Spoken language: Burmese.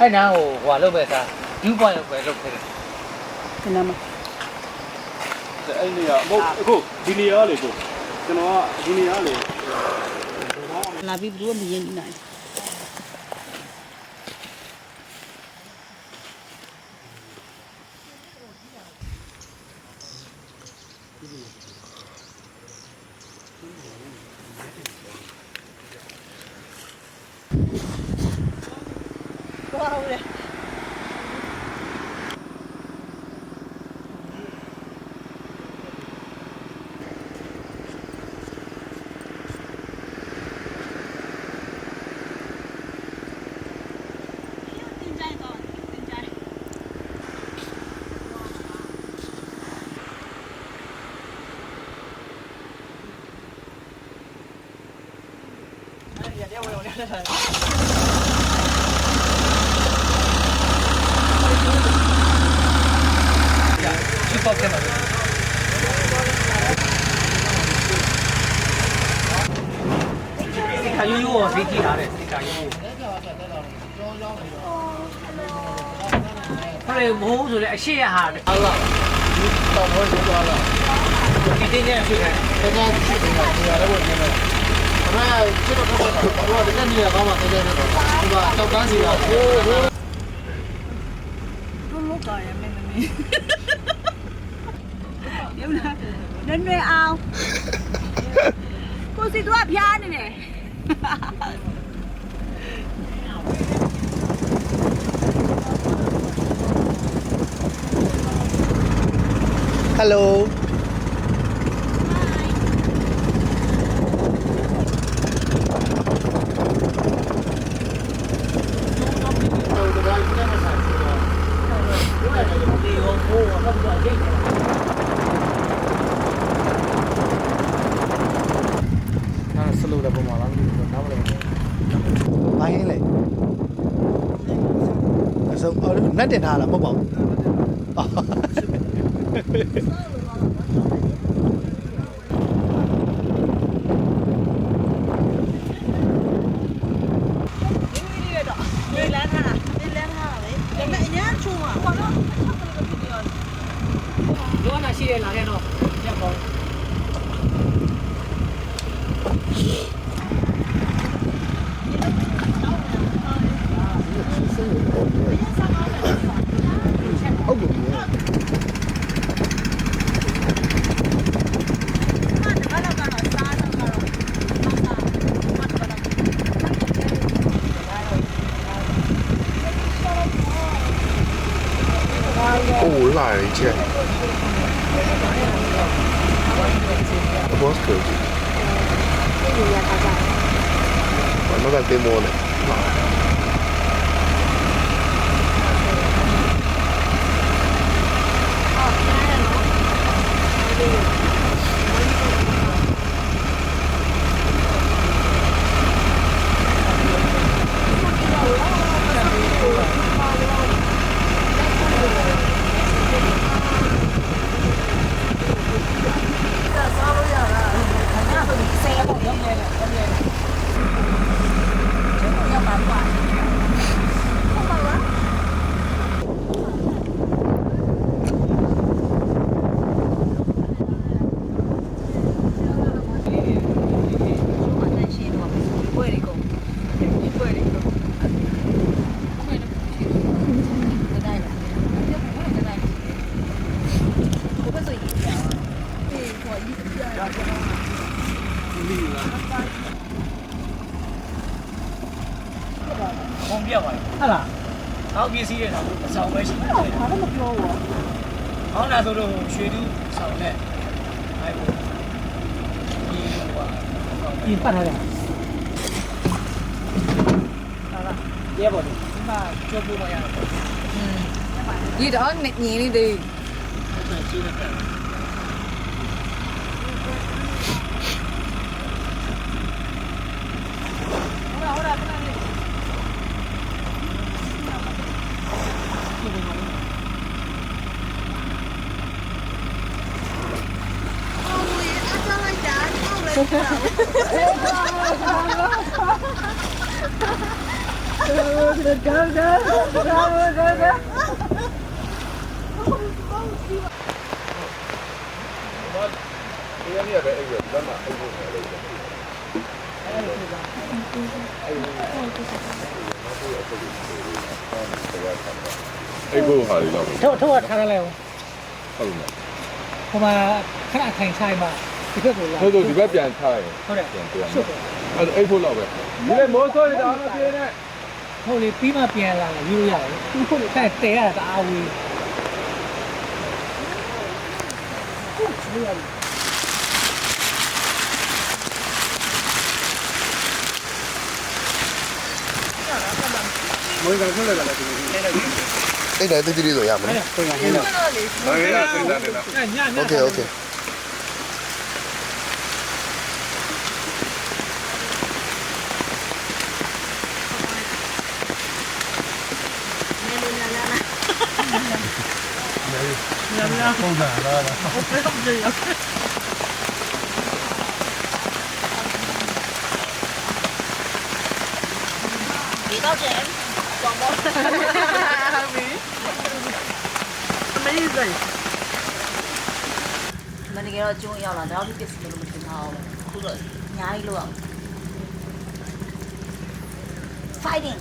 အဲ့နားကိုဟိုလောက်ပဲစား2 point လောက်ပဲလောက်ခဲ့တယ်ဒီနားမှာအဲ့နေရအခုဒီနေရလေကိုကျွန်တော်ကဒီနေရလေလာပြီးဘူးမရင်နိုင်哇，我嘞。去报片了。你看悠悠谁记他的？你看悠悠。后来我说的谢谢哈的。好了，你到我就到了。你今天去看？今天去看，你来我这边。我们这个不好，我这个你也帮忙这边的，是吧？到干系了。都录搞也没没。有啦，人没熬。ကိုစီသူကဖျားနေတယ်ဟယ်လိုဆလို့တဲ့ပုံမှာလားနောက်လည်းဘာဟင်းလဲအစုံနတ်တင်ထားလားမဟုတ်ပါဘူးရှိရလာခဲ့တော့ရက်ပေါ့哦，来一件。Boss così. Ma dal demone. Không biết rồi. Hả là? Áo kia xí là sao vậy? Nó một lô à? Áo nào rồi chơi đi sao này? Ai bộ? Đi bắt hay là? Đó. Đi bộ đi. Mà cho cô mà. Đi đó nhẹ đi. ဒီနေ့ပဲအဲ့ဒီလမ်းမှာအဲ့ဒီနဲ့လို့အဲ့ကိုဟာလေးတော့ ထုတ်ထားလိုက်အောင် ဟုတ်လား ဟိုမှာခဏထိုင်ဆိုင်မှာဒီဘက်ကိုလာ ဟုတ်ဒီဘက်ပြန်ထားရင် ဟုတ်တယ် ပြန်အဲ့အဲ့ဖို့တော့ပဲဒီလေမိုးစိုးနေတာမပြေနဲ့ ဟုတ်လေပြီးမှပြန်လာယူရရတယ်ဟုတ်တယ်တဲရတာအားဝေး မွေးကထွက်လာတယ်ဒီနေ့ အဲ့ဒါတိတိလေးဆိုရမလား ဟုတ်ကဲ့ဟင်းတော့ ဟုတ်ကဲ့စဉ်းစားနေတာ ညည โอเคโอเค ညညပုံစံလာတာဟုတ်ကဲ့ဟုတ်ကဲ့ 几多钱？广播。什么意思？မတကယ်တော့ကျုံးရောက်လာတော့ဒီပစ္စည်းလို့မထင်ပါဘူး။ခုတော့အများကြီးလို့အောင် fighting